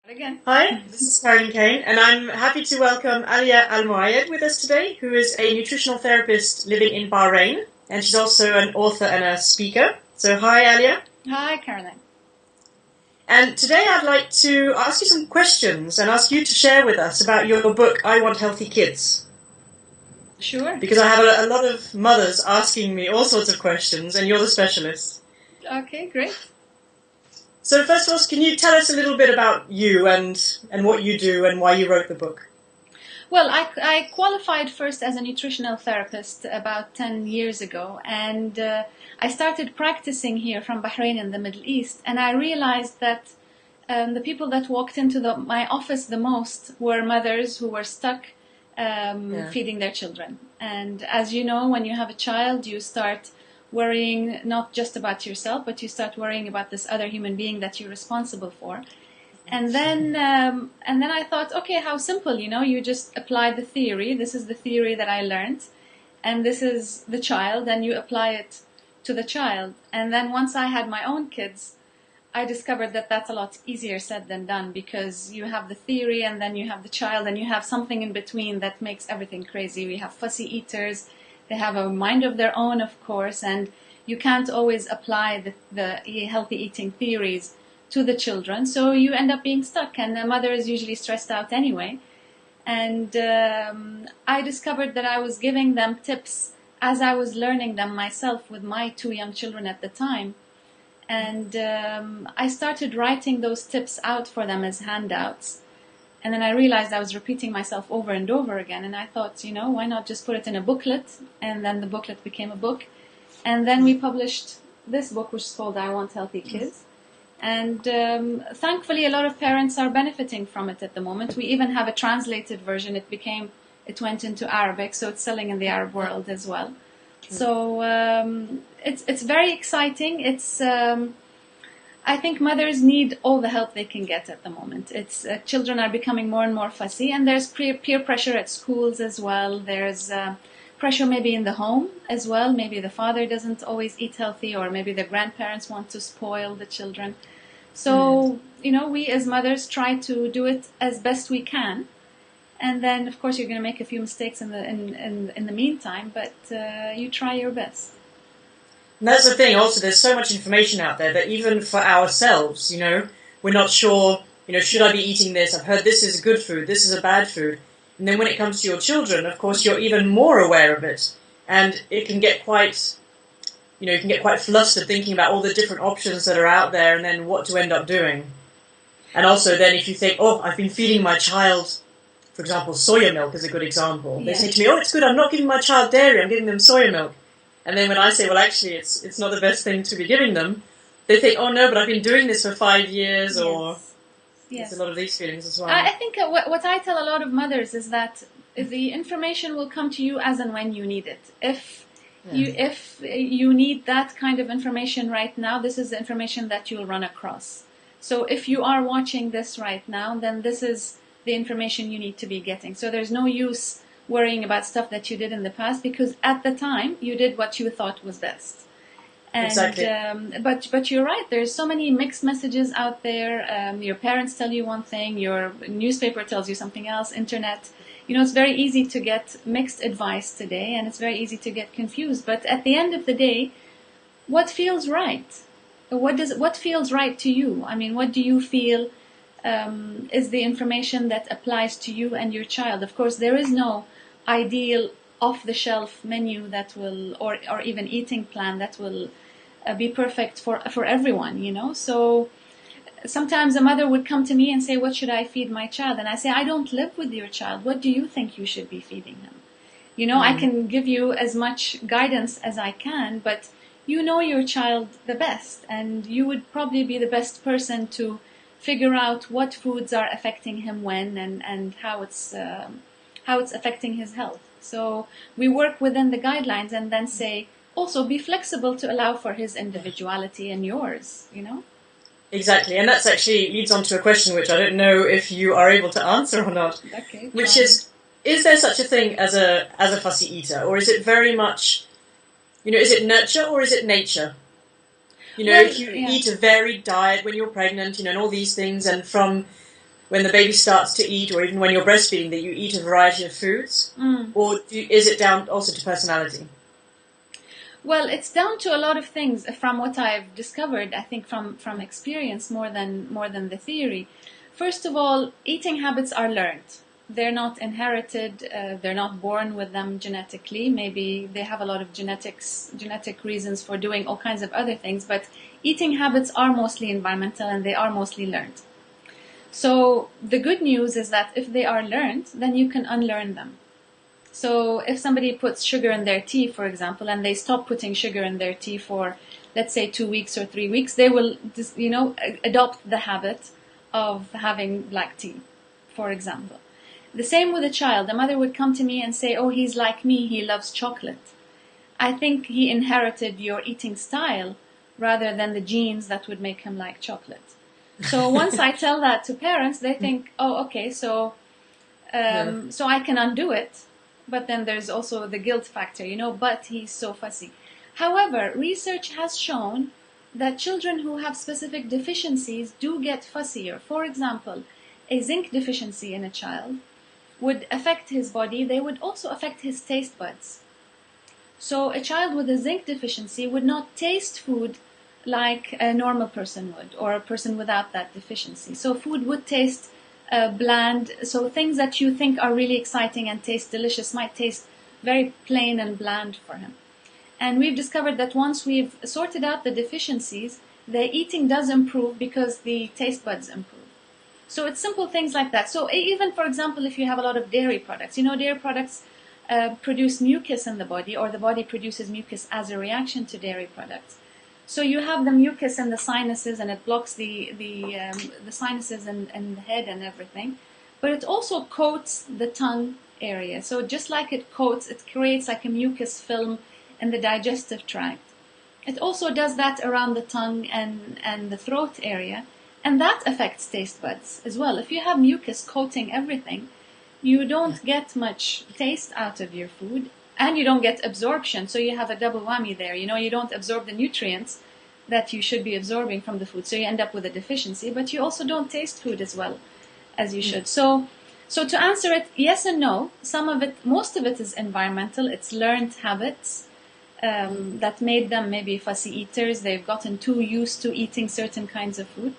Again. Hi, this is Cain, and I'm happy to welcome Alia Almoayed with us today, who is a nutritional therapist living in Bahrain, and she's also an author and a speaker. So hi, Alia. Hi, Caroline. And today I'd like to ask you some questions and ask you to share with us about your book, I Want Healthy Kids. Sure. Because I have a lot of mothers asking me all sorts of questions, and you're the specialist. Okay, great. So first of all, can you tell us a little bit about you and what you do and why you wrote the book? Well, I qualified first as a nutritional therapist about 10 years ago, and I started practicing here from Bahrain in the Middle East, and I realized that the people that walked into my office the most were mothers who were stuck feeding their children. And as you know, when you have a child, you start worrying not just about yourself, but you start worrying about this other human being that you're responsible for. And then I thought, okay, how simple, you just apply the theory. This is the theory that I learned, and this is the child, and you apply it to the child. And then once I had my own kids, I discovered that that's a lot easier said than done, because you have the theory, and then you have the child, and you have something in between that makes everything crazy. We have fussy eaters. They have a mind of their own, of course, and you can't always apply the healthy eating theories to the children, so you end up being stuck, and the mother is usually stressed out anyway. And I discovered that I was giving them tips as I was learning them myself with my 2 young children at the time. And I started writing those tips out for them as handouts. And then I realized I was repeating myself over and over again. And I thought, why not just put it in a booklet? And then the booklet became a book. And then we published this book, which is called I Want Healthy Kids. And thankfully, a lot of parents are benefiting from it at the moment. We even have a translated version. It went into Arabic, so it's selling in the Arab world as well. So it's very exciting. I think mothers need all the help they can get at the moment. Children are becoming more and more fussy, and there's peer pressure at schools as well. There's pressure maybe in the home as well. Maybe the father doesn't always eat healthy, or maybe the grandparents want to spoil the children. So, we as mothers try to do it as best we can. And then, of course, you're going to make a few mistakes in the meantime, but you try your best. And that's the thing also, there's so much information out there that even for ourselves, we're not sure, should I be eating this? I've heard this is a good food, this is a bad food. And then when it comes to your children, of course, you're even more aware of it. And it can get quite, you can get quite flustered thinking about all the different options that are out there and then what to end up doing. And also then if you think, I've been feeding my child, for example, soya milk is a good example. They say to me, it's good, I'm not giving my child dairy, I'm giving them soya milk. And then when I say, well, actually, it's not the best thing to be giving them, they think, no, but I've been doing this for 5 years, or there's a lot of these feelings as well. I think what I tell a lot of mothers is that the information will come to you as and when you need it. If you need that kind of information right now, this is the information that you'll run across. So if you are watching this right now, then this is the information you need to be getting. So there's no use worrying about stuff that you did in the past, because at the time you did what you thought was best. And, exactly. But you're right. There's so many mixed messages out there. Your parents tell you one thing, your newspaper tells you something else, internet. It's very easy to get mixed advice today, and it's very easy to get confused. But at the end of the day, what feels right? What feels right to you? I mean, what do you feel is the information that applies to you and your child? Of course, there is no ideal off-the-shelf menu that will, or even eating plan that will be perfect for everyone, So sometimes a mother would come to me and say, what should I feed my child? And I say, I don't live with your child. What do you think you should be feeding him? I can give you as much guidance as I can, but you know your child the best, and you would probably be the best person to figure out what foods are affecting him when, and how it's affecting his health. So we work within the guidelines, and then say, also be flexible to allow for his individuality and yours, Exactly, and that's actually leads on to a question which I don't know if you are able to answer or not. Okay. Which is there such a thing as a fussy eater, or is it very much, is it nurture or is it nature? If you eat a varied diet when you're pregnant, and all these things, and from when the baby starts to eat, or even when you're breastfeeding, that you eat a variety of foods? Or is it down also to personality? Well, it's down to a lot of things from what I've discovered, I think from experience more than the theory. First of all, eating habits are learned. They're not inherited, they're not born with them genetically. Maybe they have a lot of genetic reasons for doing all kinds of other things, but eating habits are mostly environmental and they are mostly learned. So the good news is that if they are learned, then you can unlearn them. So if somebody puts sugar in their tea, for example, and they stop putting sugar in their tea for, let's say, 2 weeks or 3 weeks, they will, adopt the habit of having black tea, for example. The same with a child. The mother would come to me and say, oh, he's like me, he loves chocolate. I think he inherited your eating style rather than the genes that would make him like chocolate. So once I tell that to parents, they think, oh, okay, so I can undo it. But then there's also the guilt factor, but he's so fussy. However, research has shown that children who have specific deficiencies do get fussier. For example, a zinc deficiency in a child would affect his body. They would also affect his taste buds. So a child with a zinc deficiency would not taste food like a normal person would, or a person without that deficiency. So food would taste bland. So things that you think are really exciting and taste delicious might taste very plain and bland for him. And we've discovered that once we've sorted out the deficiencies, the eating does improve because the taste buds improve. So it's simple things like that. So even, for example, if you have a lot of dairy products, dairy products produce mucus in the body, or the body produces mucus as a reaction to dairy products. So you have the mucus in the sinuses, and it blocks the sinuses and the head and everything. But it also coats the tongue area. So just like it creates like a mucus film in the digestive tract. It also does that around the tongue and the throat area. And that affects taste buds as well. If you have mucus coating everything, you don't get much taste out of your food, and you don't get absorption. So you have a double whammy there. You don't absorb the nutrients that you should be absorbing from the food. So you end up with a deficiency, but you also don't taste food as well as you should. So to answer it, yes and no. Most of it is environmental. It's learned habits that made them maybe fussy eaters. They've gotten too used to eating certain kinds of food.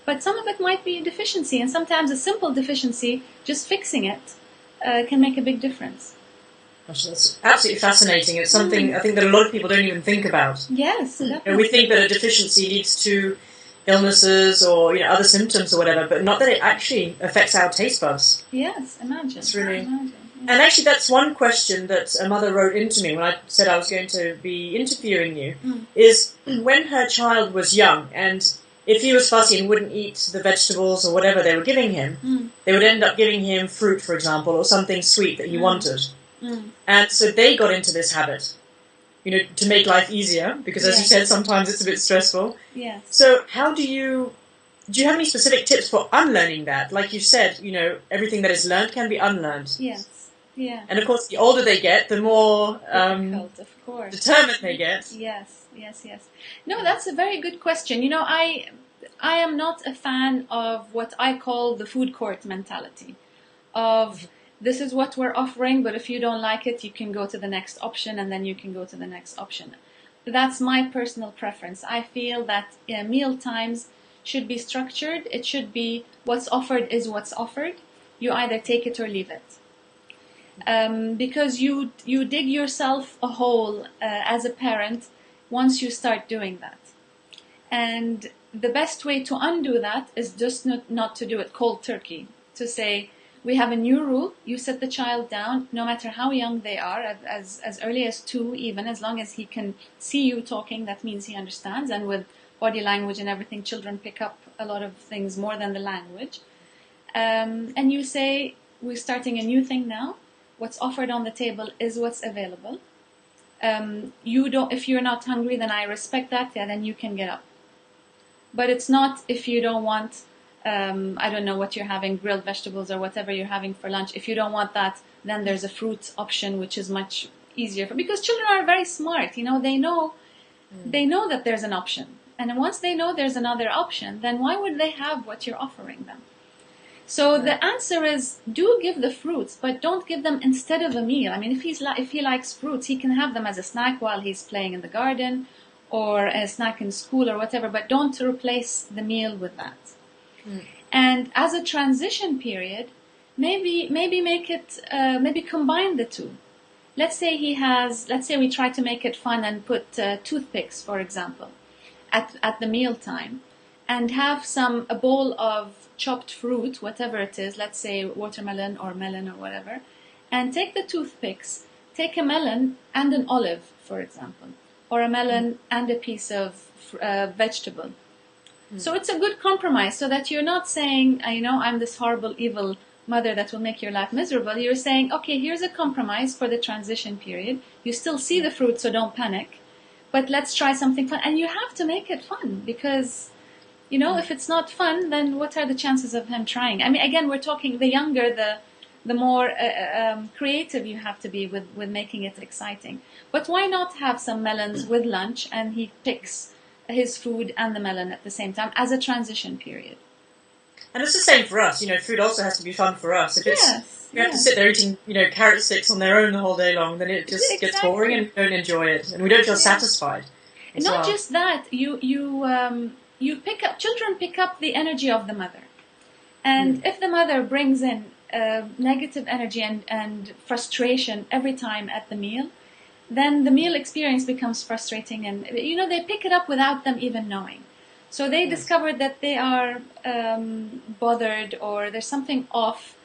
But some of it might be deficiency, and sometimes a simple deficiency, just fixing it, can make a big difference. Gosh, that's absolutely fascinating. It's something I think that a lot of people don't even think about. Yes, definitely. We think that a deficiency leads to illnesses or other symptoms or whatever, but not that it actually affects our taste buds. Yes, imagine. It's really... Imagine. And actually, that's one question that a mother wrote into me when I said I was going to be interviewing you, is when her child was young, and if he was fussy and wouldn't eat the vegetables or whatever they were giving him, they would end up giving him fruit, for example, or something sweet that he wanted. And so they got into this habit, to make life easier, because as you said, sometimes it's a bit stressful. Yes. So how do you have any specific tips for unlearning that? Like you said, everything that is learned can be unlearned. Yes. Yeah. And of course, the older they get, the more difficult, of course, determined they get. Yes. No, that's a very good question. I am not a fan of what I call the food court mentality of this is what we're offering, but if you don't like it, you can go to the next option, and then you can go to the next option. That's my personal preference. I feel that meal times should be structured. It should be what's offered is what's offered. You either take it or leave it. Because you dig yourself a hole as a parent once you start doing that. And the best way to undo that is just not to do it cold turkey. To say, we have a new rule, you sit the child down, no matter how young they are, as early as 2 even, as long as he can see you talking, that means he understands. And with body language and everything, children pick up a lot of things more than the language. And you say, we're starting a new thing now. What's offered on the table is what's available. If you're not hungry, then I respect that. Yeah, then you can get up. But it's not if you don't want, I don't know what you're having, grilled vegetables or whatever you're having for lunch. If you don't want that, then there's a fruit option, which is much easier because children are very smart. They know that there's an option, and once they know there's another option, then why would they have what you're offering them? So the answer is, do give the fruits, but don't give them instead of a meal. I mean, if he likes fruits, he can have them as a snack while he's playing in the garden, or a snack in school or whatever, but don't replace the meal with that. And as a transition period, maybe make it, maybe combine the two. Let's say we try to make it fun and put toothpicks, for example, at the meal time, and have a bowl of chopped fruit, whatever it is, let's say watermelon or melon or whatever, and take the toothpicks, take a melon and an olive, for example, or a melon and a piece of vegetable. So it's a good compromise, so that you're not saying, I'm this horrible, evil mother that will make your life miserable. You're saying, okay, here's a compromise for the transition period. You still see the fruit, so don't panic, but let's try something fun. And you have to make it fun, because if it's not fun, then what are the chances of him trying? I mean, again, we're talking the younger, the more creative you have to be with making it exciting. But why not have some melons with lunch, and he picks his food and the melon at the same time as a transition period? And it's the same for us. Food also has to be fun for us. If you have to sit there eating, carrot sticks on their own the whole day long, then it just gets boring and we don't enjoy it, and we don't feel satisfied. Not just that, children pick up the energy of the mother, and if the mother brings in negative energy and frustration every time at the meal, then the meal experience becomes frustrating, and they pick it up without them even knowing. So they discover that they are bothered, or there's something off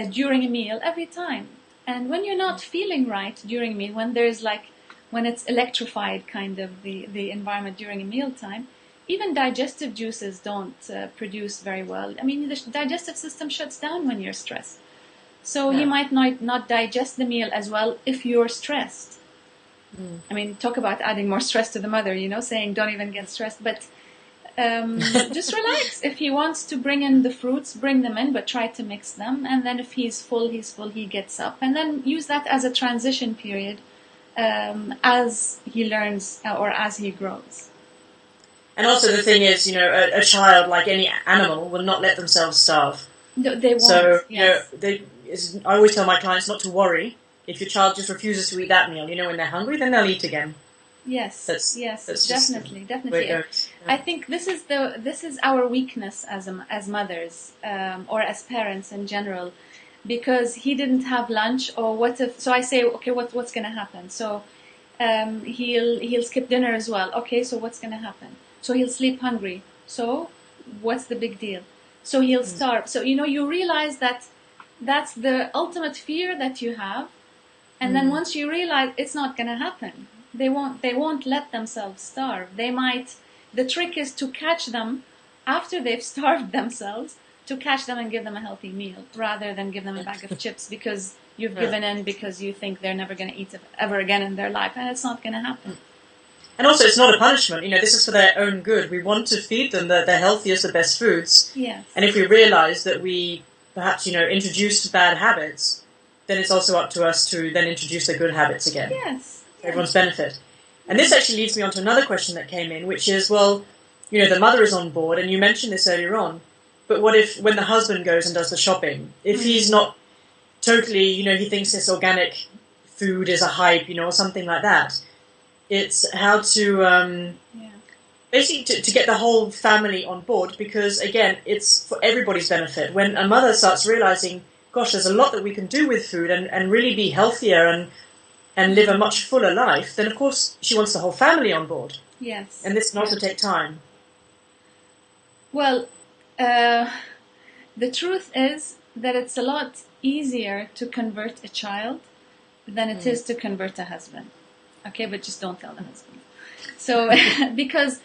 during a meal every time. And when you're not feeling right during a meal, when it's electrified kind of the environment during a meal time, even digestive juices don't produce very well. I mean, the digestive system shuts down when you're stressed. So he might not digest the meal as well if you're stressed. I mean, talk about adding more stress to the mother, saying don't even get stressed. But just relax. If he wants to bring in the fruits, bring them in, but try to mix them. And then if he's full, he gets up. And then use that as a transition period as he learns or as he grows. And also the thing is, a child, like any animal, will not let themselves starve. No, they won't. So, I always tell my clients not to worry if your child just refuses to eat that meal. When they're hungry, then they'll eat again. Yes, that's definitely. I think this is our weakness as mothers or as parents in general, because he didn't have lunch, or what if? So I say, okay, what's going to happen? So he'll skip dinner as well. Okay, so what's going to happen? So he'll sleep hungry. So what's the big deal? So he'll starve. So you realize that that's the ultimate fear that you have, and then once you realize it's not going to happen, they won't let themselves starve. The trick is to catch them after they've starved themselves, to catch them and give them a healthy meal, rather than give them a bag of chips because you've given in because you think they're never going to eat it ever again in their life, and it's not going to happen. And also, it's not a punishment. This is for their own good. We want to feed them the healthiest, the best foods. Yes. And if we realise that we perhaps, introduced bad habits, then it's also up to us to then introduce the good habits again. Yes. For everyone's benefit. And this actually leads me on to another question that came in, which is, well, the mother is on board, and you mentioned this earlier on, but what if, when the husband goes and does the shopping, if he's not totally, he thinks this organic food is a hype, or something like that, it's how to basically to get the whole family on board, because again, it's for everybody's benefit. When a mother starts realizing, gosh, there's a lot that we can do with food and really be healthier and live a much fuller life, then of course she wants the whole family on board. Yes. And this can also take time. Well, the truth is that it's a lot easier to convert a child than it is to convert a husband. Okay, but just don't tell the husband. So, because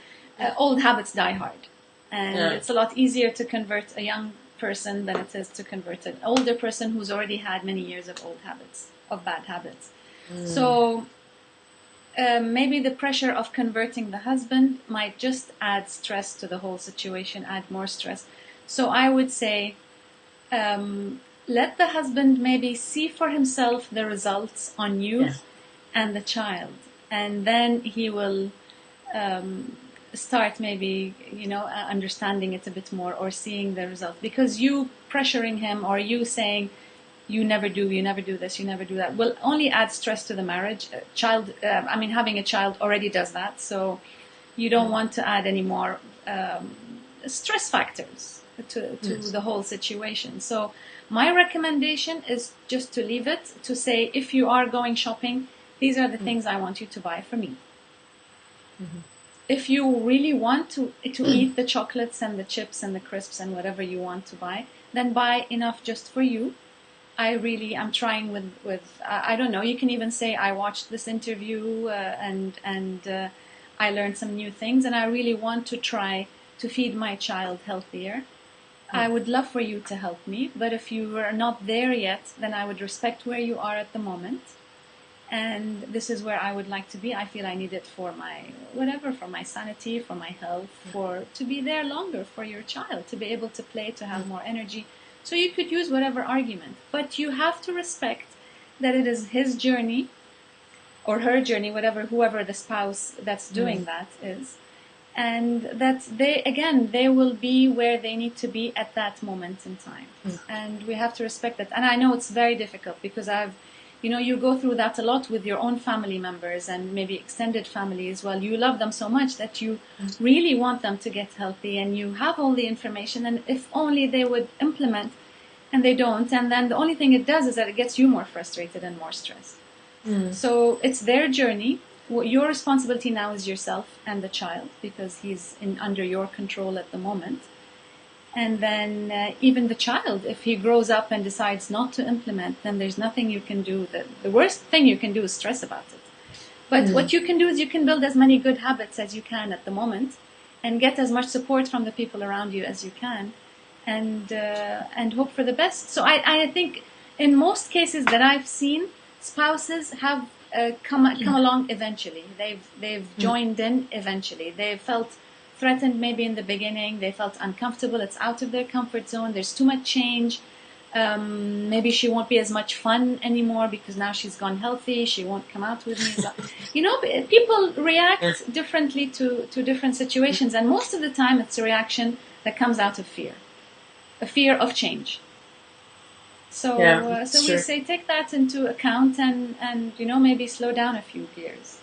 old habits die hard. And it's a lot easier to convert a young person than it is to convert an older person who's already had many years of bad habits. So, maybe the pressure of converting the husband might just add stress to the whole situation, add more stress. So I would say, let the husband maybe see for himself the results on you and the child, and then he will start maybe, understanding it a bit more or seeing the result. Because you pressuring him or you saying, you never do this, you never do that, will only add stress to the marriage. Having a child already does that, so you don't want to add any more stress factors to the whole situation. So my recommendation is just to leave it, to say, if you are going shopping, these are the things I want you to buy for me. Mm-hmm. If you really want to eat the chocolates and the chips and the crisps and whatever you want to buy, then buy enough just for you. I'm trying with I don't know, you can even say, I watched this interview and I learned some new things, and I really want to try to feed my child healthier. I would love for you to help me, but if you are not there yet, then I would respect where you are at the moment. And this is where I would like to be. I feel I need it for my sanity, for my health, to be there longer for your child, to be able to play, to have more energy. So you could use whatever argument, but you have to respect that it is his journey or her journey, whoever the spouse that's doing that is, and that they will be where they need to be at that moment in time. And we have to respect that. And I know it's very difficult because you go through that a lot with your own family members and maybe extended family as well. You love them so much that you really want them to get healthy, and you have all the information, and if only they would implement, and they don't, and then the only thing it does is that it gets you more frustrated and more stressed. So it's their journey. Your responsibility now is yourself and the child, because he's under your control at the moment. And then even the child, if he grows up and decides not to implement, then there's nothing you can do. The worst thing you can do is stress about it. But what you can do is you can build as many good habits as you can at the moment, and get as much support from the people around you as you can, and hope for the best. So I think in most cases that I've seen, spouses have come along eventually. They've joined in eventually. They've felt threatened maybe in the beginning. They felt uncomfortable. It's out of their comfort zone. There's too much change. Maybe she won't be as much fun anymore because now she's gone healthy. She won't come out with me. People react differently to different situations, and most of the time it's a reaction that comes out of fear, a fear of change. So we say take that into account and maybe slow down a few gears.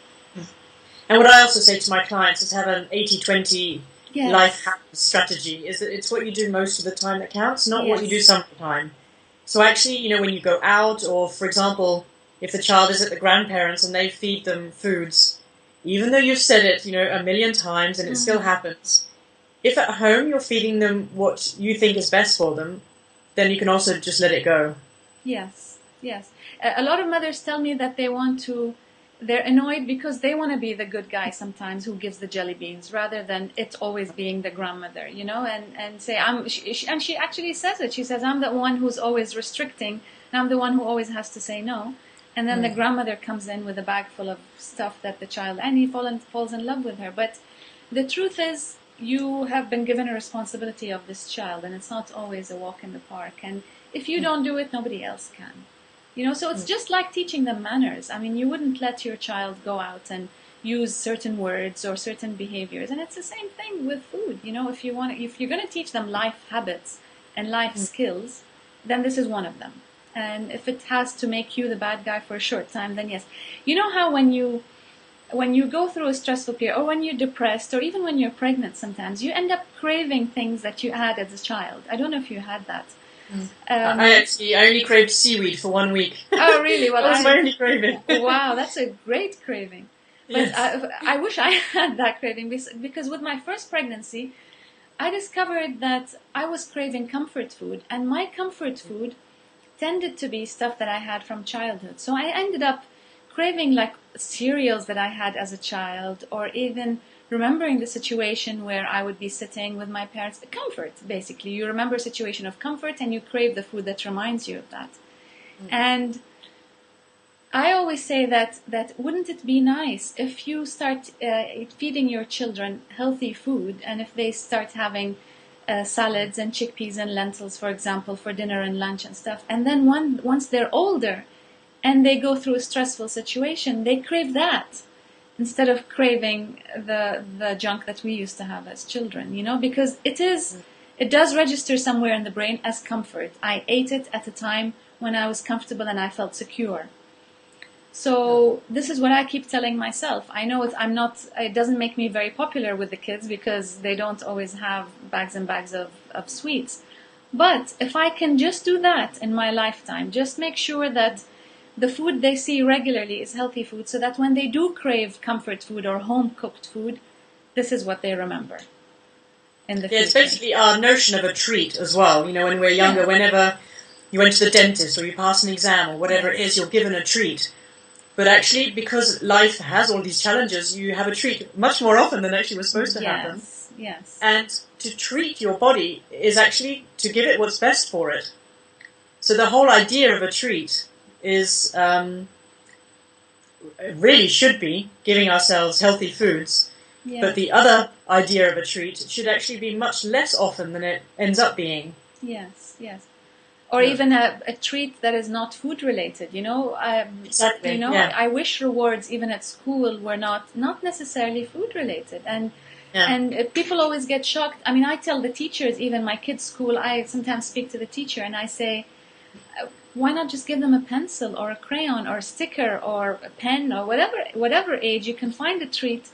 And what I also say to my clients is have an 80-20 life hack strategy, is that it's what you do most of the time that counts, not what you do some of the time. So actually, when you go out, or for example, if the child is at the grandparents and they feed them foods, even though you've said it, a million times and it still happens, if at home you're feeding them what you think is best for them, then you can also just let it go. Yes. A lot of mothers tell me that they're annoyed because they want to be the good guy sometimes who gives the jelly beans, rather than it always being the grandmother, and say, and she actually says it. She says, I'm the one who's always restricting, and I'm the one who always has to say no. And then the grandmother comes in with a bag full of stuff that the child, and he falls in love with her. But the truth is, you have been given a responsibility of this child, and it's not always a walk in the park. And if you don't do it, nobody else can. So it's just like teaching them manners. I mean, you wouldn't let your child go out and use certain words or certain behaviors. And it's the same thing with food. If you're going to teach them life habits and life skills, then this is one of them. And if it has to make you the bad guy for a short time, then yes. You know how when you go through a stressful period, or when you're depressed, or even when you're pregnant, sometimes you end up craving things that you had as a child. I don't know if you had that. I only craved seaweed for 1 week. Oh, really? Well, that was my only craving. Wow, that's a great craving. But yes. I wish I had that craving, because with my first pregnancy, I discovered that I was craving comfort food, and my comfort food tended to be stuff that I had from childhood. So I ended up craving like cereals that I had as a child, or even remembering the situation where I would be sitting with my parents. Comfort, basically. You remember a situation of comfort and you crave the food that reminds you of that. And I always say that wouldn't it be nice if you start feeding your children healthy food, and if they start having salads and chickpeas and lentils, for example, for dinner and lunch and stuff, and then once they're older and they go through a stressful situation, they crave that. instead of craving the junk that we used to have as children, because it does register somewhere in the brain as comfort. I ate it at a time when I was comfortable and I felt secure. So this is what I keep telling myself. I know it doesn't make me very popular with the kids because they don't always have bags and bags of sweets. But if I can just do that in my lifetime, just make sure that the food they see regularly is healthy food, so that when they do crave comfort food or home-cooked food, this is what they remember in the future. It's basically our notion of a treat as well. When we're younger, whenever you went to the dentist or you pass an exam or whatever it is, you're given a treat. But actually, because life has all these challenges, you have a treat much more often than actually was supposed to happen. Yes. And to treat your body is actually to give it what's best for it. So the whole idea of a treat is really should be giving ourselves healthy foods. Yeah. But the other idea of a treat should actually be much less often than it ends up being. Yes. Or even a treat that is not food related, Exactly. I wish rewards even at school were not necessarily food related, and people always get shocked. I mean, I tell the teachers, even my kids' school, I sometimes speak to the teacher and I say, why not just give them a pencil or a crayon or a sticker or a pen or whatever age you can find a treat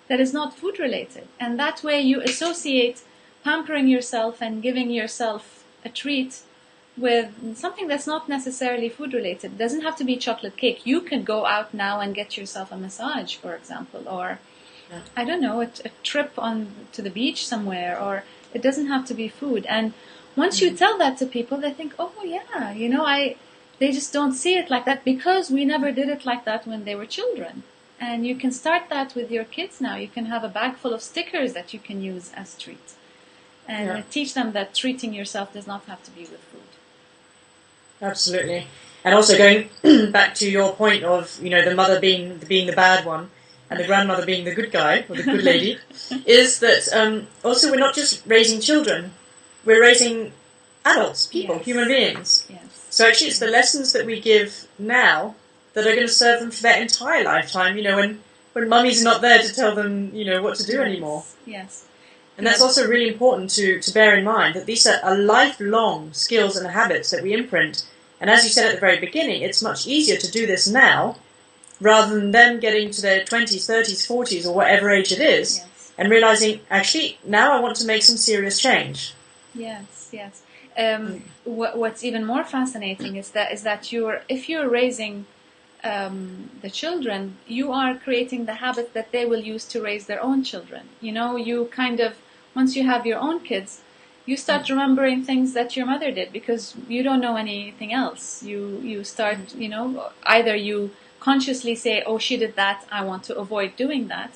that is not food related, and that way you associate pampering yourself and giving yourself a treat with something that's not necessarily food related. It doesn't have to be chocolate cake. You can go out now and get yourself a massage, for example, or I don't know, a trip to the beach somewhere, or it doesn't have to be food. And once you tell that to people, they think, oh yeah, they just don't see it like that because we never did it like that when they were children. And you can start that with your kids now. You can have a bag full of stickers that you can use as treats, and teach them that treating yourself does not have to be with food. Absolutely. And also going back to your point of, the mother being the bad one and the grandmother being the good guy or the good lady, is that also we're not just raising children, we're raising adults, people, human beings. Yes. So actually it's the lessons that we give now that are going to serve them for their entire lifetime, when mummy's not there to tell them, what to do anymore. Yes. And that's also really important to bear in mind, that these are lifelong skills and habits that we imprint. And as you said at the very beginning, it's much easier to do this now rather than them getting to their 20s, 30s, 40s, or whatever age it is, and realizing, actually, now I want to make some serious change. Yes. What's even more fascinating is that if you're raising the children, you are creating the habit that they will use to raise their own children. You kind of, once you have your own kids, you start remembering things that your mother did because you don't know anything else. You start, either you consciously say, oh, she did that, I want to avoid doing that.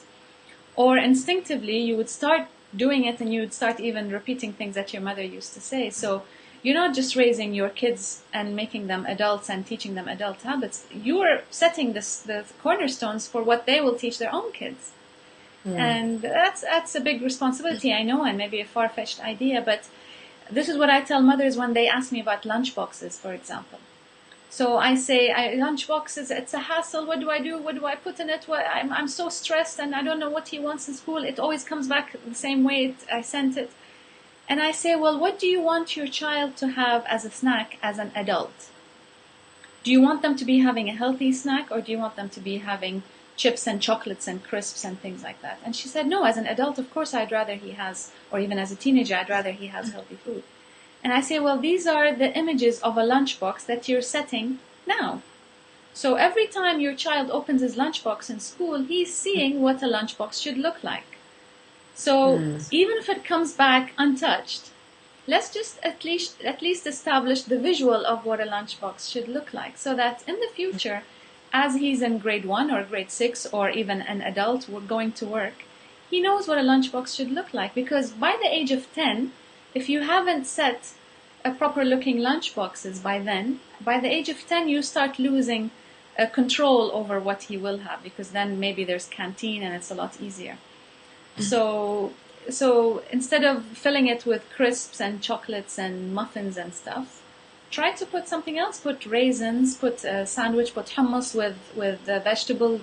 Or instinctively, you would start doing it and you would start even repeating things that your mother used to say. So you're not just raising your kids and making them adults and teaching them adult habits. You are setting the cornerstones for what they will teach their own kids. And that's a big responsibility, I know, and maybe a far-fetched idea, but this is what I tell mothers when they ask me about lunch boxes, for example. So I say, lunch boxes, it's a hassle. What do I do? What do I put in it? I'm so stressed and I don't know what he wants in school. It always comes back the same way I sent it. And I say, well, what do you want your child to have as a snack as an adult? Do you want them to be having a healthy snack, or do you want them to be having chips and chocolates and crisps and things like that? And she said, no, as an adult, of course, I'd rather he has, or even as a teenager, I'd rather he has healthy food. And I say, well, these are the images of a lunchbox that you're setting now. So every time your child opens his lunchbox in school, he's seeing what a lunchbox should look like. So even if it comes back untouched, let's just at least establish the visual of what a lunchbox should look like, so that in the future, as he's in grade 1 or grade 6 or even an adult going to work, he knows what a lunchbox should look like. Because by the age of 10, if you haven't set a proper looking lunchboxes by then, by the age of 10 you start losing control over what he will have, because then maybe there's canteen and it's a lot easier. So instead of filling it with crisps and chocolates and muffins and stuff, try to put something else. Put raisins, put a sandwich, put hummus with vegetable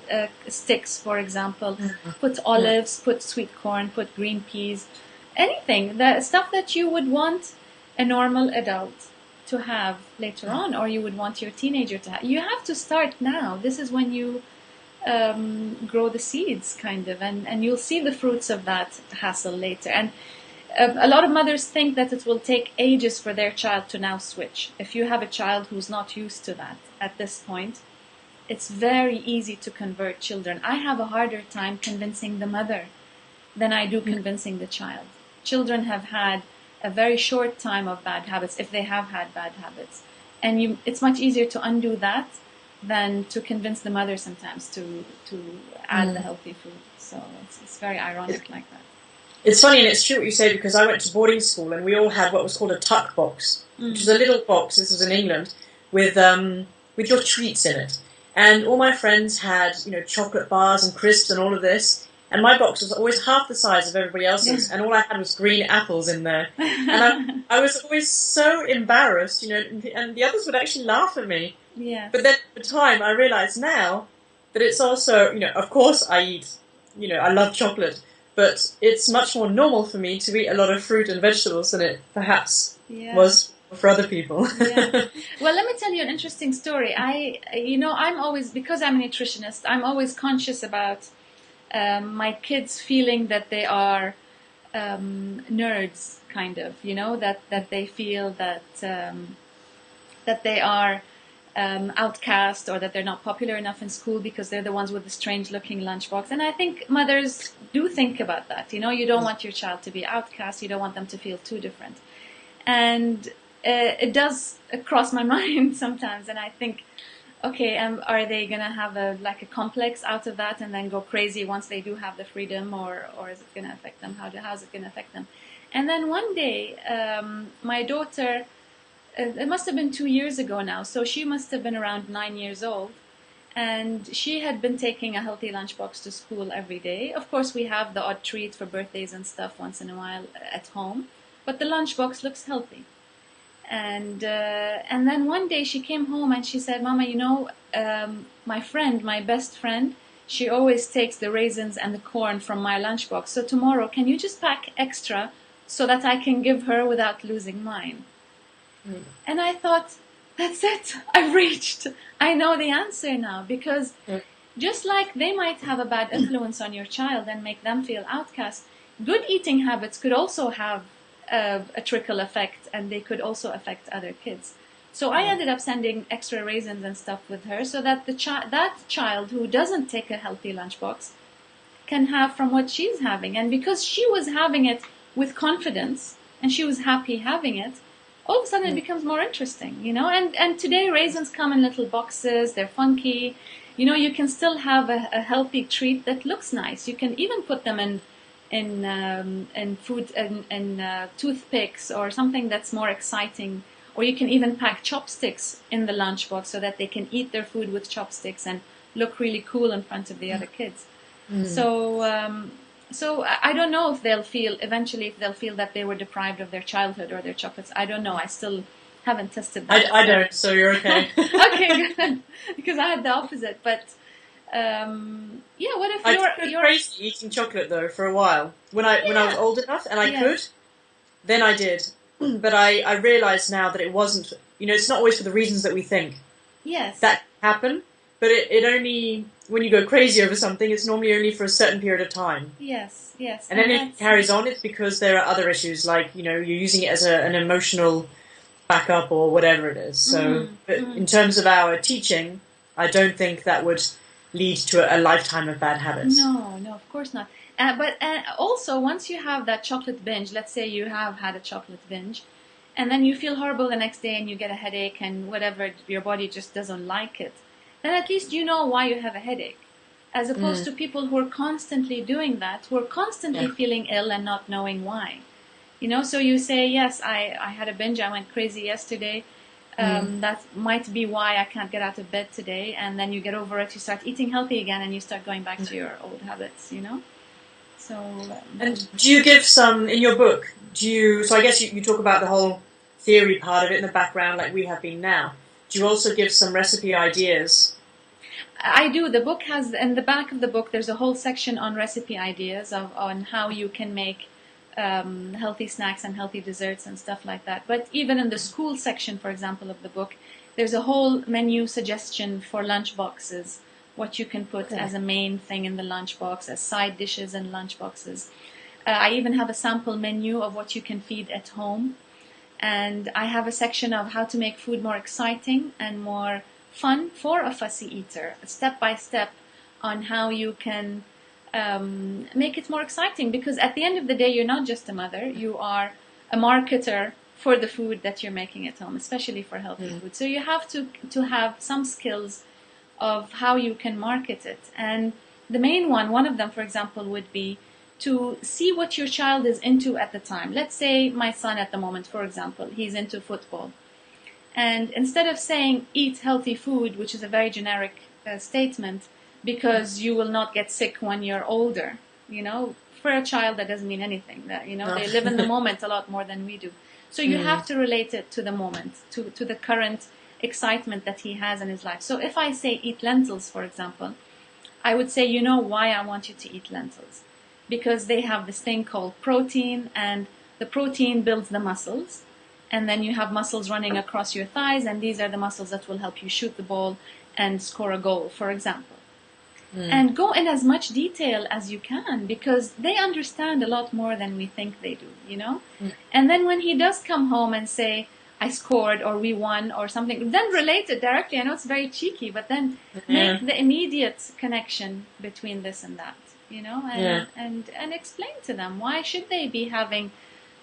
sticks, for example. Put olives, put sweet corn, put green peas, anything. The stuff that you would want a normal adult to have later on, or you would want your teenager to have. You have to start now. This is when you grow the seeds, kind of, and you'll see the fruits of that hassle later. And a lot of mothers think that it will take ages for their child to now switch. If you have a child who's not used to that at this point, it's very easy to convert children. I have a harder time convincing the mother than I do convincing the child. Children have had a very short time of bad habits, if they have had bad habits. And it's much easier to undo that than to convince the mother sometimes to add the healthy food. So it's very ironic like that. It's funny, and it's true what you say, because I went to boarding school and we all had what was called a tuck box, which was a little box, this was in England, with your treats in it. And all my friends had, chocolate bars and crisps and all of this. And my box was always half the size of everybody else's, and all I had was green apples in there. And I was always so embarrassed, and the others would actually laugh at me. Yeah. But then at the time, I realise now that it's also, of course I eat, I love chocolate, but it's much more normal for me to eat a lot of fruit and vegetables than it perhaps was for other people. Yeah. Well, let me tell you an interesting story. I'm always, because I'm a nutritionist, I'm always conscious about my kids feeling that they are nerds, kind of, that they feel that they are outcast, or that they're not popular enough in school because they're the ones with the strange-looking lunchbox. And I think mothers do think about that. You don't want your child to be outcast. You don't want them to feel too different. And it does cross my mind sometimes, and I think, okay, are they going to have a complex out of that and then go crazy once they do have the freedom, or is it going to affect them? How's it going to affect them? And then one day, my daughter, it must have been 2 years ago now, so she must have been around 9 years old, and she had been taking a healthy lunchbox to school every day. Of course, we have the odd treat for birthdays and stuff once in a while at home, but the lunchbox looks healthy. And then one day she came home and she said, Mama, my best friend, she always takes the raisins and the corn from my lunchbox. So tomorrow, can you just pack extra so that I can give her without losing mine? And I thought, that's it. I've reached. I know the answer now, because just like they might have a bad influence on your child and make them feel outcast, good eating habits could also have a trickle effect, and they could also affect other kids. So I ended up sending extra raisins and stuff with her, so that that child who doesn't take a healthy lunchbox can have from what she's having. And because she was having it with confidence and she was happy having it, all of a sudden it becomes more interesting, And today raisins come in little boxes. They're funky. You can still have a healthy treat that looks nice. You can even put them in food, in toothpicks or something that's more exciting. Or you can even pack chopsticks in the lunchbox so that they can eat their food with chopsticks and look really cool in front of the other kids. So I don't know if they'll feel that they were deprived of their childhood or their chocolates. I don't know. I still haven't tested that. I don't, so you're okay. Okay, good. Because I had the opposite. But what if you're crazy eating chocolate though for a while when I was old enough and I could, then I did. But I realise now that it wasn't. It's not always for the reasons that we think. Yes. That happen. But it only, when you go crazy over something, it's normally only for a certain period of time. Yes. And then if it carries on, it's because there are other issues, like, you're using it as an emotional backup or whatever it is. So, but in terms of our teaching, I don't think that would lead to a lifetime of bad habits. No, of course not. But also, once you have that chocolate binge, let's say you have had a chocolate binge, and then you feel horrible the next day and you get a headache and whatever, your body just doesn't like it, then at least you know why you have a headache. As opposed to people who are constantly doing that, who are constantly feeling ill and not knowing why. So you say, yes, I had a binge, I went crazy yesterday. That might be why I can't get out of bed today. And then you get over it, you start eating healthy again, and you start going back to your old habits, So... And do you give some, in your book, so I guess you talk about the whole theory part of it in the background like we have been now, do you also give some recipe ideas? I do. The book has, in the back of the book, there's a whole section on recipe ideas on how you can make healthy snacks and healthy desserts and stuff like that. But even in the school section, for example, of the book, there's a whole menu suggestion for lunch boxes, what you can put as a main thing in the lunchbox, as side dishes and lunch boxes. I even have a sample menu of what you can feed at home. And I have a section of how to make food more exciting and more fun for a fussy eater, step by step on how you can make it more exciting. Because at the end of the day, you're not just a mother, you are a marketer for the food that you're making at home, especially for healthy food. So you have to have some skills of how you can market it. And the main one of them, for example, would be to see what your child is into at the time. Let's say my son at the moment, for example, he's into football. And instead of saying, eat healthy food, which is a very generic statement, because you will not get sick when you're older, for a child that doesn't mean anything. That They live in the moment a lot more than we do. So you have to relate it to the moment, to the current excitement that he has in his life. So if I say eat lentils, for example, I would say, why I want you to eat lentils. Because they have this thing called protein, and the protein builds the muscles, and then you have muscles running across your thighs, and these are the muscles that will help you shoot the ball and score a goal, for example. And go in as much detail as you can, because they understand a lot more than we think they do, And then when he does come home and say, I scored, or we won, or something, then relate it directly. I know it's very cheeky, but then make the immediate connection between this and that. And explain to them why should they be having,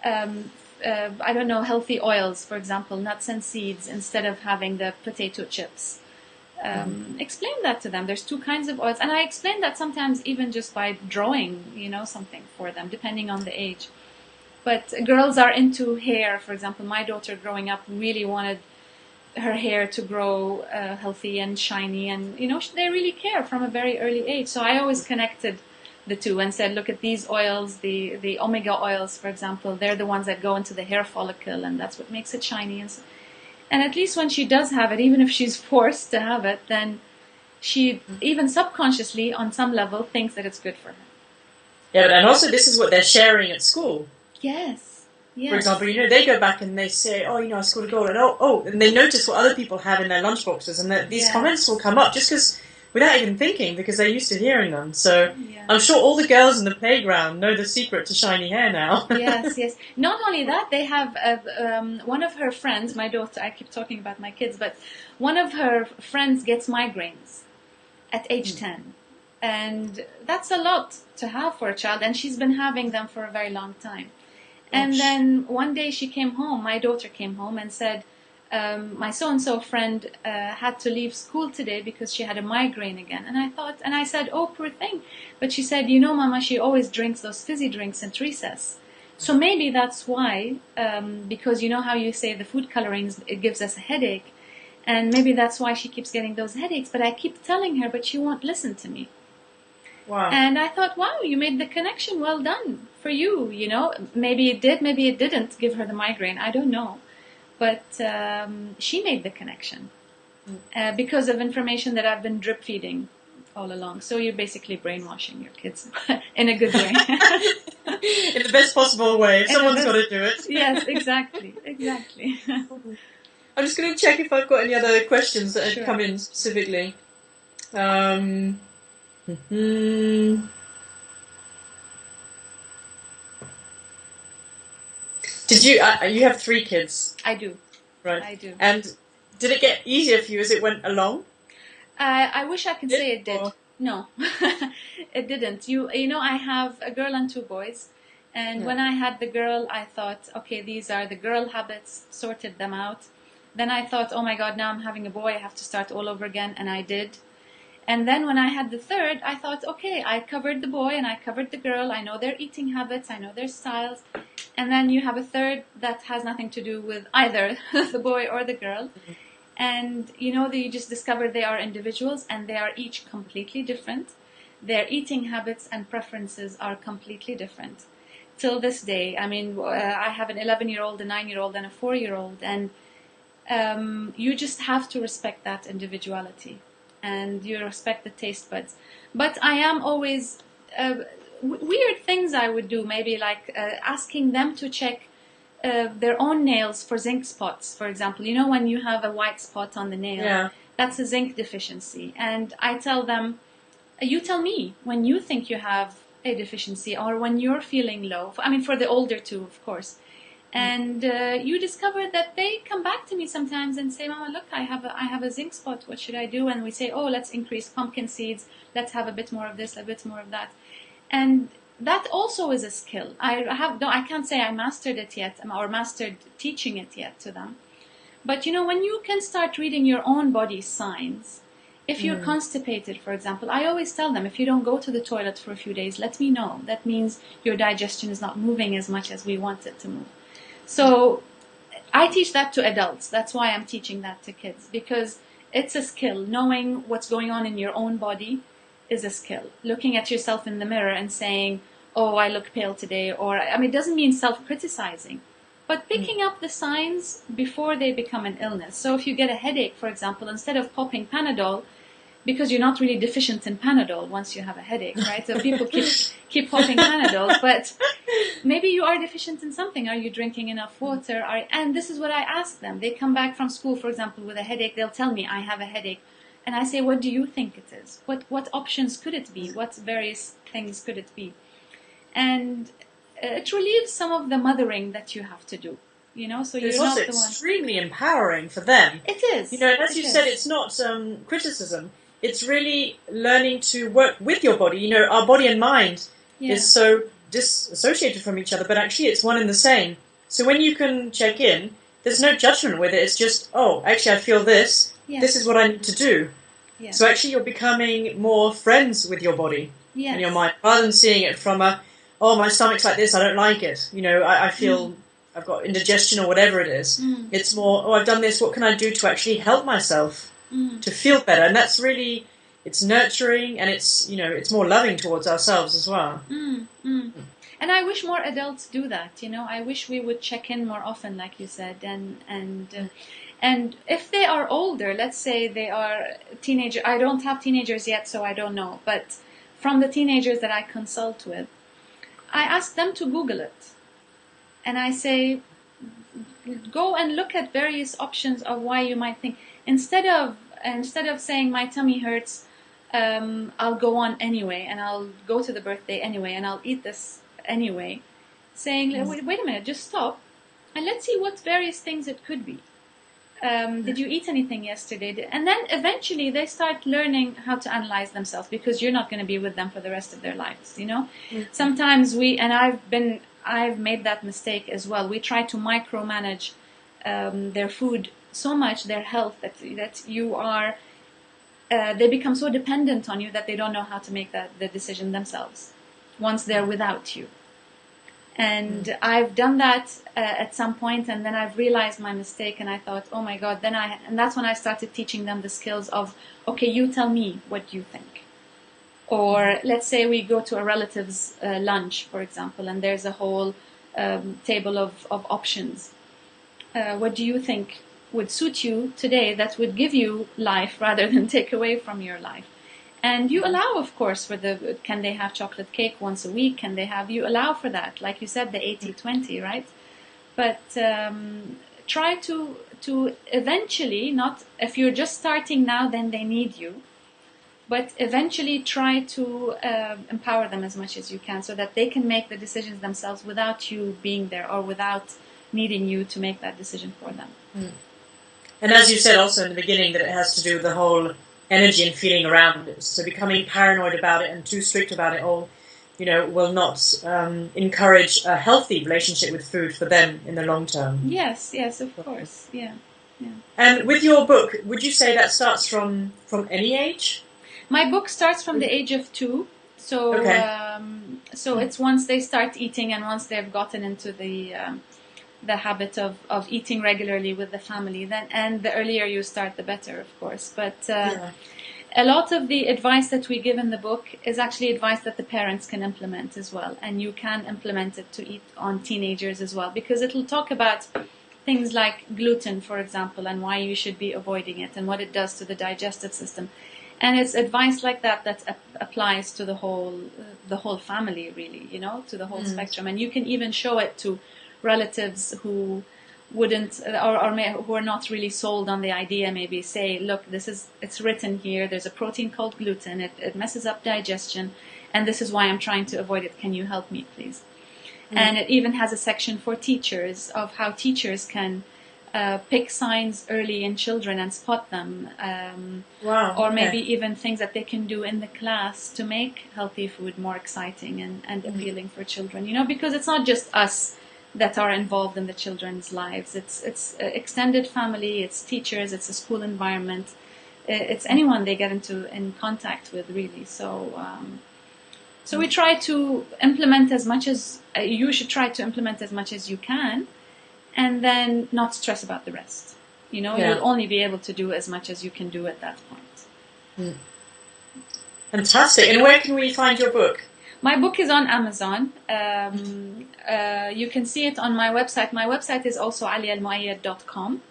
healthy oils, for example, nuts and seeds, instead of having the potato chips. Explain that to them. There's two kinds of oils, and I explain that sometimes even just by drawing, something for them, depending on the age. But girls are into hair, for example. My daughter growing up really wanted her hair to grow healthy and shiny, and they really care from a very early age. So I always connected the two and said, look at these oils, the omega oils, for example, they're the ones that go into the hair follicle, and that's what makes it shiny. And at least when she does have it, even if she's forced to have it, then she, even subconsciously, on some level, thinks that it's good for her. Yeah, and also this is what they're sharing at school. Yes. For example, they go back and they say, I scored a goal, and and they notice what other people have in their lunchboxes, and these comments will come up just because, without even thinking, because they're used to hearing them. So I'm sure all the girls in the playground know the secret to shiny hair now. Yes. Not only that, they have one of her friends, my daughter, I keep talking about my kids, but one of her friends gets migraines at age 10. And that's a lot to have for a child, and she's been having them for a very long time. And then one day my daughter came home and said, my so-and-so friend had to leave school today because she had a migraine again. And I said, oh, poor thing. But she said, Mama, she always drinks those fizzy drinks at recess. So maybe that's why, because how you say the food colorings, it gives us a headache. And maybe that's why she keeps getting those headaches. But I keep telling her, but she won't listen to me. Wow. And I thought, wow, you made the connection. Well done for you. Maybe it did, maybe it didn't give her the migraine. I don't know. But she made the connection because of information that I've been drip feeding all along. So you're basically brainwashing your kids in a good way. In the best possible way. Someone's got to do it. Yes, exactly. I'm just going to check if I've got any other questions that have come in specifically. Did you have 3 kids? I do. Right. I do. And did it get easier for you as it went along? I wish I could say it did. No, it didn't. I have a girl and 2 boys. And when I had the girl, I thought, okay, these are the girl habits, sorted them out. Then I thought, oh my God, now I'm having a boy, I have to start all over again. And I did. And then when I had the 3rd, I thought, okay, I covered the boy and I covered the girl. I know their eating habits. I know their styles. And then you have a 3rd that has nothing to do with either the boy or the girl. And you just discover they are individuals and they are each completely different. Their eating habits and preferences are completely different. till this day. I mean, I have an 11-year-old, a 9-year-old, and a 4-year-old, and you just have to respect that individuality, and you respect the taste buds. But I am always weird things I would do, maybe like asking them to check their own nails for zinc spots, for example. You know, when you have a white spot on the nail, that's a zinc deficiency. And I tell them, you tell me when you think you have a deficiency or when you're feeling low. I mean, for the older two, of course. And you discover that they come back to me sometimes and say, Mama, look, I have a zinc spot. What should I do? And we say, oh, let's increase pumpkin seeds. Let's have a bit more of this, a bit more of that. And that also is a skill. I can't say I mastered it yet or mastered teaching it yet to them. But, you know, when you can start reading your own body's signs, if you're constipated, for example, I always tell them, if you don't go to the toilet for a few days, let me know. That means your digestion is not moving as much as we want it to move. So I teach that to adults. That's why I'm teaching that to kids, because it's a skill. Knowing what's going on in your own body is a skill. Looking at yourself in the mirror and saying, oh, I look pale today, or, I mean, it doesn't mean self-criticizing, but picking up the signs before they become an illness. So if you get a headache, for example, instead of popping Panadol, because you're not really deficient in Panadol once you have a headache, right? So people keep popping Panadols, but maybe you are deficient in something. Are you drinking enough water? And this is what I ask them. They come back from school, for example, with a headache. They'll tell me, I have a headache. And I say, what do you think it is? What options could it be? What various things could it be? And it relieves some of the mothering that you have to do. You know, so you're not the one. It's also extremely empowering for them. It is. You know, as you said, it's not criticism. It's really learning to work with your body. You know, our body and mind is so disassociated from each other, but actually it's one and the same. So when you can check in, there's no judgment with it. It's just, oh, actually I feel this. Yeah. This is what I need to do. Yeah. So actually you're becoming more friends with your body and your mind, rather than seeing it from oh, my stomach's like this, I don't like it. You know, I feel I've got indigestion or whatever it is. It's more, oh, I've done this, what can I do to actually help myself to feel better? And that's really, it's nurturing, and it's, you know, it's more loving towards ourselves as well. And I wish more adults do that, you know. I wish we would check in more often, like you said, and if they are older, let's say they are teenager. I don't have teenagers yet, so I don't know, but from the teenagers that I consult with, I ask them to Google it. And I say, go and look at various options of why you might think. Instead of saying my tummy hurts, I'll go on anyway, and I'll go to the birthday anyway, and I'll eat this anyway. Saying, wait a minute, just stop, and let's see what various things it could be. Did you eat anything yesterday? And then eventually they start learning how to analyze themselves, because you're not going to be with them for the rest of their lives, you know. Sometimes I've made that mistake as well. We try to micromanage their food so much, their health, that you are, they become so dependent on you that they don't know how to make the decision themselves once they're without you. And I've done that at some point, and then I've realized my mistake, and I thought, oh my God, and that's when I started teaching them the skills of, okay, you tell me what you think. Or let's say we go to a relative's lunch, for example, and there's a whole table of options. What do you think would suit you today that would give you life rather than take away from your life? And you allow, of course, can they have chocolate cake once a week? You allow for that. Like you said, the 80-20, right? But try to eventually, not, if you're just starting now, then they need you. But eventually try to empower them as much as you can, so that they can make the decisions themselves without you being there, or without needing you to make that decision for them. And as you said also in the beginning, that it has to do with the whole energy and feeling around it. So becoming paranoid about it and too strict about it all, you know, will not encourage a healthy relationship with food for them in the long term. Yes, of course, yeah. And with your book, would you say that starts from any age? My book starts from the age of 2. So, so it's once they start eating, and once they've gotten into the habit of eating regularly with the family, then, and the earlier you start, the better, of course. But a lot of the advice that we give in the book is actually advice that the parents can implement as well, and you can implement it to eat on teenagers as well, because it'll talk about things like gluten, for example, and why you should be avoiding it and what it does to the digestive system. And it's advice like that that applies to the whole family, really, you know, to the whole spectrum. And you can even show it to relatives who wouldn't, who are not really sold on the idea. Maybe say, look, it's written here. There's a protein called gluten. It messes up digestion, and this is why I'm trying to avoid it. Can you help me, please? And it even has a section for teachers of how teachers can pick signs early in children and spot them. Or maybe even things that they can do in the class to make healthy food more exciting and appealing for children. You know, because it's not just us that are involved in the children's lives. It's extended family, it's teachers, it's a school environment. It's anyone they get in contact with, really. So we try to implement as much as you should try to implement as much as you can, and then not stress about the rest. You know, you'll only be able to do as much as you can do at that point. Fantastic. And where can we find your book? My book is on Amazon. You can see it on my website. My website is also aliaalmoayed.com.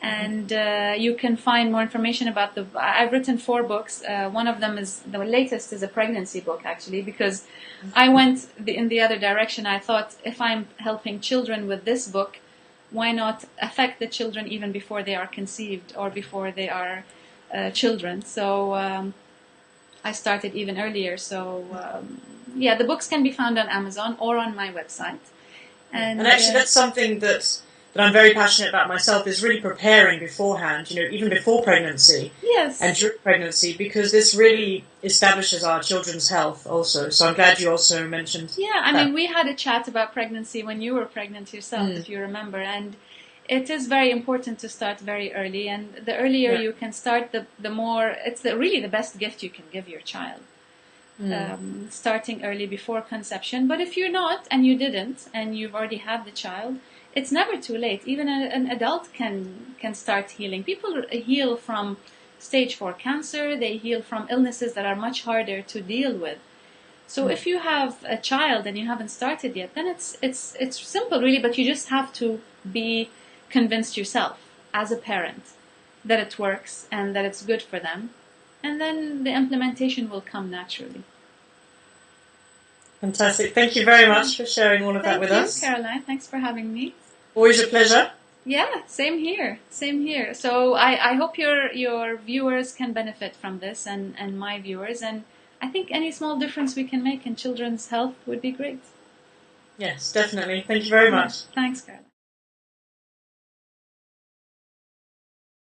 And you can find more information about I've written 4 books. One of them the latest is a pregnancy book, actually, because I went in the other direction. I thought, if I'm helping children with this book, why not affect the children even before they are conceived or before they are children? So I started even earlier. So the books can be found on Amazon or on my website. And actually, that's something that I'm very passionate about myself, is really preparing beforehand, you know, even before pregnancy. Yes. And during pregnancy, because this really establishes our children's health also. So I'm glad you also mentioned I mean, we had a chat about pregnancy when you were pregnant yourself, if you remember. And it is very important to start very early. And the earlier you can start, the more, it's really the best gift you can give your child. Starting early before conception. But if you're not, and you didn't, and you've already had the child, it's never too late. Even an adult can start healing. People heal from stage 4 cancer. They heal from illnesses that are much harder to deal with. So if you have a child and you haven't started yet, then it's simple, really. But you just have to be convinced yourself as a parent that it works and that it's good for them, and then the implementation will come naturally. Fantastic. Thank you very much for sharing all of that with us. Thank you, Caroline. Thanks for having me. Always a pleasure. Yeah, same here. Same here. So I hope your viewers can benefit from this, and my viewers. And I think any small difference we can make in children's health would be great. Yes, definitely. Thank you very much. Thanks, Caroline.